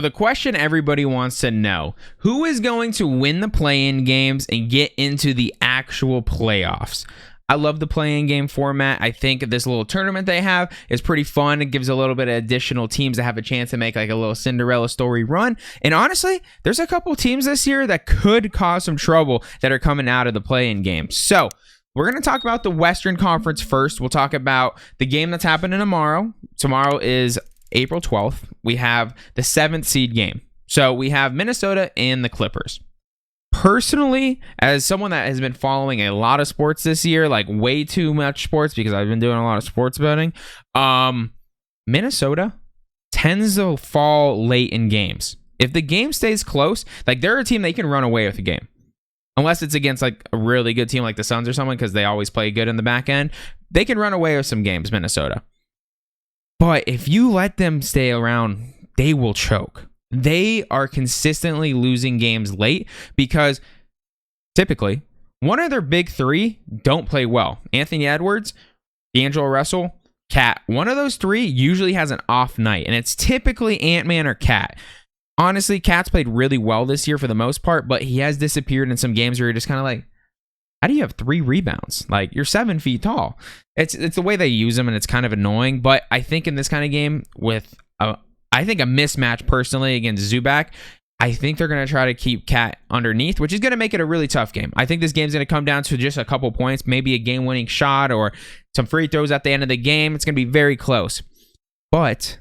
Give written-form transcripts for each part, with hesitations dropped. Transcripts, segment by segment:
The question everybody wants to know, who is going to win the play-in games and get into the actual playoffs? I love the play-in game format. I think this little tournament they have is pretty fun. It gives a little bit of additional teams that have a chance to make like a little Cinderella story run. And honestly, there's a couple teams this year that could cause some trouble that are coming out of the play-in game. So we're going to talk about the Western Conference first. We'll talk about the game that's happening tomorrow. Tomorrow is April 12th. We have the 7th seed game. So we have Minnesota and the Clippers. Personally, as someone that has been following a lot of sports this year, like way too much sports because I've been doing a lot of sports betting, Minnesota tends to fall late in games. If the game stays close, like they're a team they can run away with the game. Unless it's against like a really good team like the Suns or someone, because they always play good in the back end. They can run away with some games, Minnesota. But if you let them stay around, they will choke. They are consistently losing games late because typically one of their big three don't play well. Anthony Edwards, D'Angelo Russell, Cat. One of those three usually has an off night, and it's typically Ant-Man or Cat. Honestly, Cat's played really well this year for the most part, but he has disappeared in some games where you're just kind of like, how do you have 3 rebounds? Like, you're 7 feet tall. It's the way they use him, and it's kind of annoying. But I think in this kind of game with, a mismatch personally against Zubac, I think they're going to try to keep Cat underneath, which is going to make it a really tough game. I think this game's going to come down to just a couple points, maybe a game-winning shot or some free throws at the end of the game. It's going to be very close. But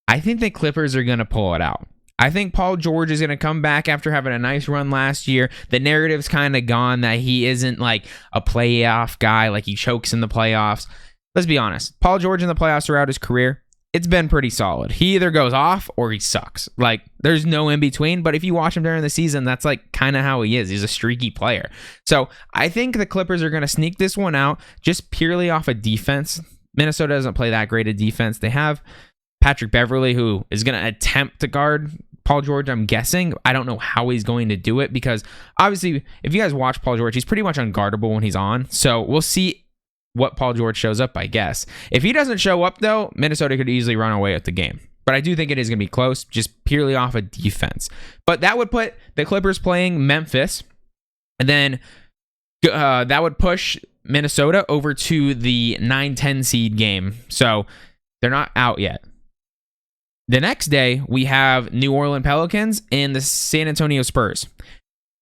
I think the Clippers are going to pull it out. I think Paul George is going to come back after having a nice run last year. The narrative's kind of gone that he isn't like a playoff guy, like he chokes in the playoffs. Let's be honest. Paul George in the playoffs throughout his career, it's been pretty solid. He either goes off or he sucks. Like, there's no in between. But if you watch him during the season, that's like kind of how he is. He's a streaky player. So I think the Clippers are going to sneak this one out just purely off of defense. Minnesota doesn't play that great of defense. They have Patrick Beverley, who is going to attempt to guard Paul George, I'm guessing. I don't know how he's going to do it because obviously, if you guys watch Paul George, he's pretty much unguardable when he's on. So we'll see what Paul George shows up, I guess. If he doesn't show up, though, Minnesota could easily run away with the game. But I do think it is going to be close, just purely off of defense. But that would put the Clippers playing Memphis, and then that would push Minnesota over to the 9-10 seed game. So they're not out yet. The next day, we have New Orleans Pelicans and the San Antonio Spurs.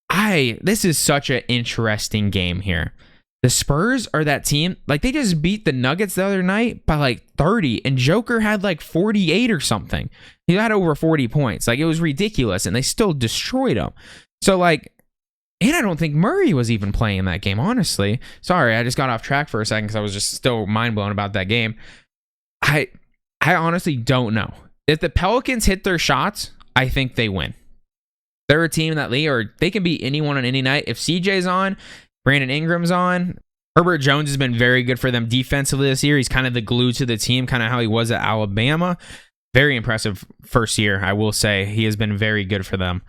This is such an interesting game here. The Spurs are that team, like they just beat the Nuggets the other night by like 30, and Joker had like 48 or something. He had over 40 points. Like, it was ridiculous, and they still destroyed him. So like, and I don't think Murray was even playing in that game, honestly. Sorry, I just got off track for a second because I was just still mind blown about that game. I honestly don't know. If the Pelicans hit their shots, I think they win. They're a team that they can beat anyone on any night. If CJ's on, Brandon Ingram's on, Herbert Jones has been very good for them defensively this year. He's kind of the glue to the team, kind of how he was at Alabama. Very impressive first year, I will say. He has been very good for them.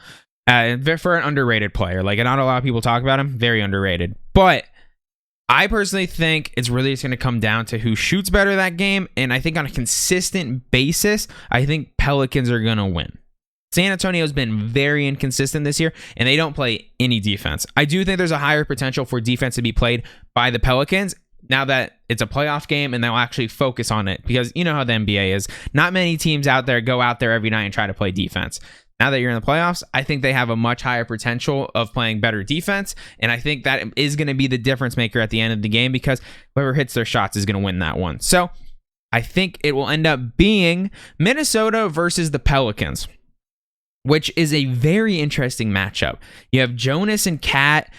For an underrated player. Like, not a lot of people talk about him. Very underrated. But I personally think it's really just going to come down to who shoots better that game. And I think on a consistent basis, I think Pelicans are going to win. San Antonio's been very inconsistent this year, and they don't play any defense. I do think there's a higher potential for defense to be played by the Pelicans now that it's a playoff game and they'll actually focus on it, because you know how the NBA is. Not many teams out there go out there every night and try to play defense. Now that you're in the playoffs, I think they have a much higher potential of playing better defense, and I think that is going to be the difference maker at the end of the game, because whoever hits their shots is going to win that one. So I think it will end up being Minnesota versus the Pelicans, which is a very interesting matchup. You have Jonas and Cat,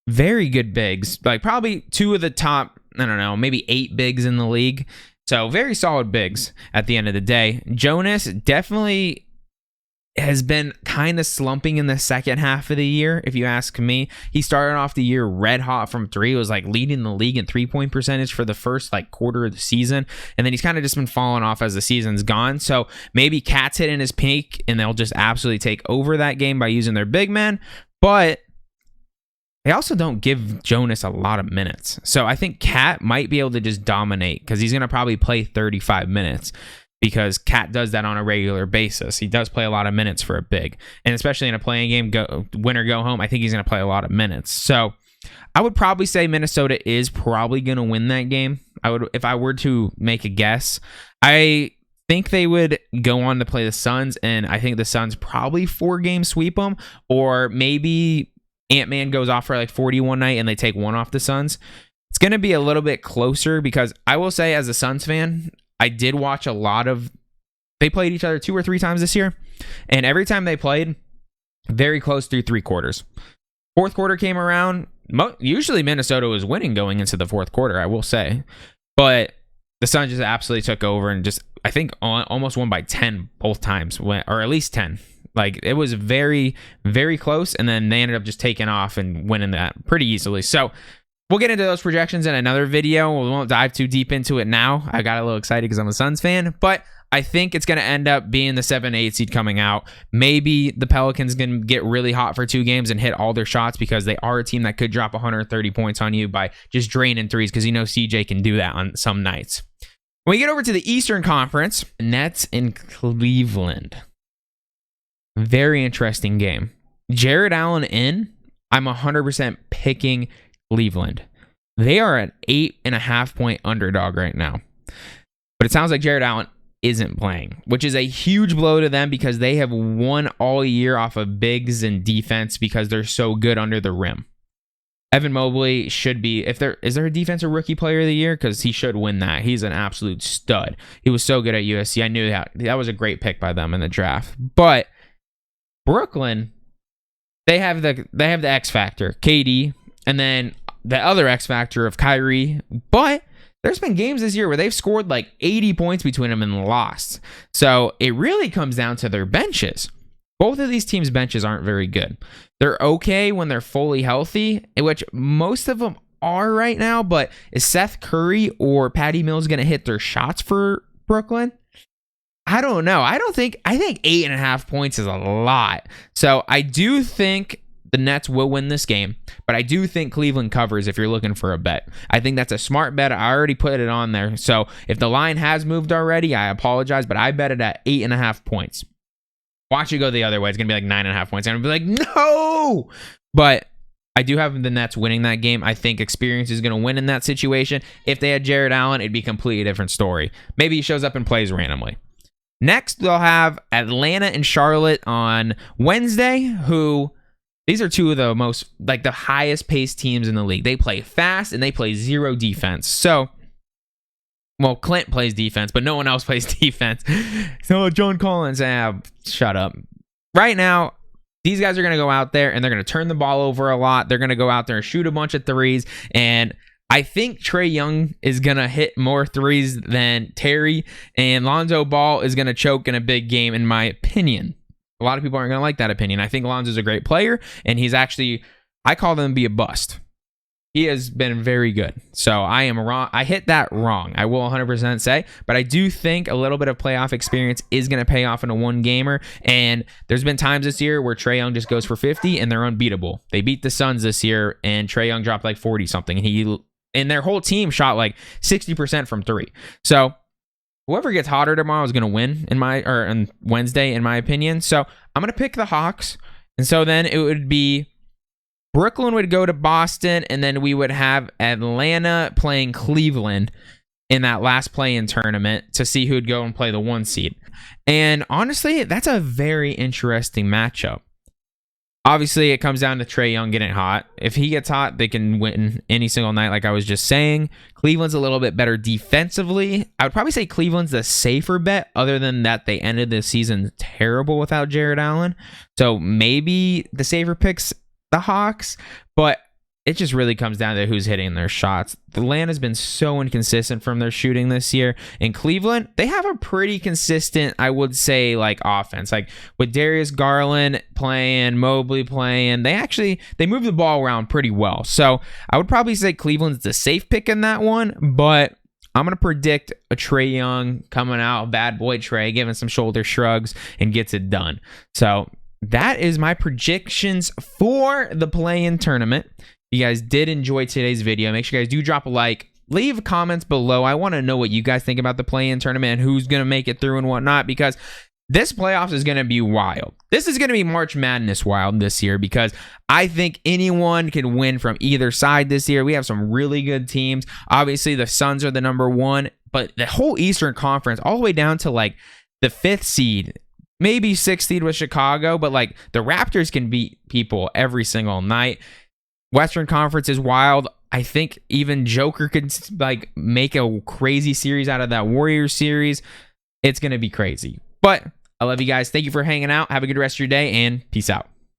very good bigs, like probably two of the top, I don't know, maybe 8 bigs in the league. So very solid bigs at the end of the day. Jonas definitely has been kind of slumping in the second half of the year, if you ask me. He started off the year red hot from 3. It was like leading the league in 3-point percentage for the first like quarter of the season, and then he's kind of just been falling off as the season's gone. So maybe Cat's hitting his peak and they'll just absolutely take over that game by using their big men, but they also don't give Jonas a lot of minutes. So I think Cat might be able to just dominate because he's going to probably play 35 minutes. because Cat does that on a regular basis. He does play a lot of minutes for a big, and especially in a playing game, win or go home, I think he's going to play a lot of minutes. So I would probably say Minnesota is probably going to win that game. If I were to make a guess, I think they would go on to play the Suns, and I think the Suns probably 4-game sweep them, or maybe Ant-Man goes off for like 40 one night and they take one off the Suns. It's going to be a little bit closer, because I will say, as a Suns fan, I did watch a lot of, they played each other 2 or 3 times this year, and every time they played, very close through 3 quarters. Fourth quarter came around, usually Minnesota was winning going into the fourth quarter, I will say, but the Suns just absolutely took over and just, I think, almost won by 10 both times, or at least 10. Like, it was very, very close, and then they ended up just taking off and winning that pretty easily. So we'll get into those projections in another video. We won't dive too deep into it now. I got a little excited because I'm a Suns fan, but I think it's going to end up being the 7-8 seed coming out. Maybe the Pelicans can get really hot for 2 games and hit all their shots, because they are a team that could drop 130 points on you by just draining threes, because CJ can do that on some nights. When we get over to the Eastern Conference, Nets in Cleveland. Very interesting game. Jared Allen in. I'm 100% picking Cleveland. They are an 8.5 point underdog right now. But it sounds like Jared Allen isn't playing, which is a huge blow to them, because they have won all year off of bigs and defense because they're so good under the rim. Evan Mobley should be, is there a defensive rookie player of the year? Because he should win that. He's an absolute stud. He was so good at USC. I knew that was a great pick by them in the draft. But Brooklyn, they have the X factor, KD, and then the other X factor of Kyrie. But there's been games this year where they've scored like 80 points between them and lost. So it really comes down to their benches. Both of these teams' benches aren't very good. They're okay when they're fully healthy, which most of them are right now, but is Seth Curry or Patty Mills going to hit their shots for Brooklyn? I don't know. I think 8.5 points is a lot. So I do think the Nets will win this game, but I do think Cleveland covers if you're looking for a bet. I think that's a smart bet. I already put it on there. So if the line has moved already, I apologize, but I bet it at 8.5 points. Watch it go the other way. It's going to be like 9.5 points. I'm going to be like, no! But I do have the Nets winning that game. I think experience is going to win in that situation. If they had Jared Allen, it'd be a completely different story. Maybe he shows up and plays randomly. Next, they'll have Atlanta and Charlotte on Wednesday, these are 2 of the most, like, the highest paced teams in the league. They play fast and they play zero defense. So, well, Clint plays defense, but no one else plays defense. So John Collins, shut up. Right now, these guys are going to go out there and they're going to turn the ball over a lot. They're going to go out there and shoot a bunch of threes. And I think Trae Young is going to hit more threes than Terry. And Lonzo Ball is going to choke in a big game, in my opinion. A lot of people aren't going to like that opinion. I think Lonzo's a great player, and he's actually, I call him to be a bust. He has been very good. So I am wrong. I hit that wrong. I will 100% say, but I do think a little bit of playoff experience is going to pay off in a one gamer. And there's been times this year where Trae Young just goes for 50 and they're unbeatable. They beat the Suns this year and Trae Young dropped like 40 something. And their whole team shot like 60% from 3. So whoever gets hotter tomorrow is going to win on Wednesday, in my opinion. So I'm going to pick the Hawks. And so then it would be Brooklyn would go to Boston, and then we would have Atlanta playing Cleveland in that last play-in tournament to see who would go and play the 1 seed. And honestly, that's a very interesting matchup. Obviously, it comes down to Trae Young getting hot. If he gets hot, they can win any single night, like I was just saying. Cleveland's a little bit better defensively. I would probably say Cleveland's the safer bet, other than that they ended the season terrible without Jared Allen. So maybe the safer pick's the Hawks, but it just really comes down to who's hitting their shots. Atlanta's been so inconsistent from their shooting this year. In Cleveland, they have a pretty consistent, I would say, like offense. Like with Darius Garland playing, Mobley playing, they move the ball around pretty well. So I would probably say Cleveland's the safe pick in that one, but I'm going to predict a Trae Young coming out, bad boy Trae, giving some shoulder shrugs and gets it done. So that is my predictions for the play-in tournament. If you guys did enjoy today's video, make sure you guys do drop a like, leave comments below. I want to know what you guys think about the play-in tournament and who's going to make it through and whatnot, because this playoffs is going to be wild. This is going to be March Madness wild this year, because I think anyone can win from either side this year. We have some really good teams. Obviously, the Suns are the number one, but the whole Eastern Conference, all the way down to like the 5th seed, maybe 6th seed with Chicago, but like the Raptors can beat people every single night. Western Conference is wild. I think even Joker could like make a crazy series out of that Warriors series. It's going to be crazy. But I love you guys. Thank you for hanging out. Have a good rest of your day, and peace out.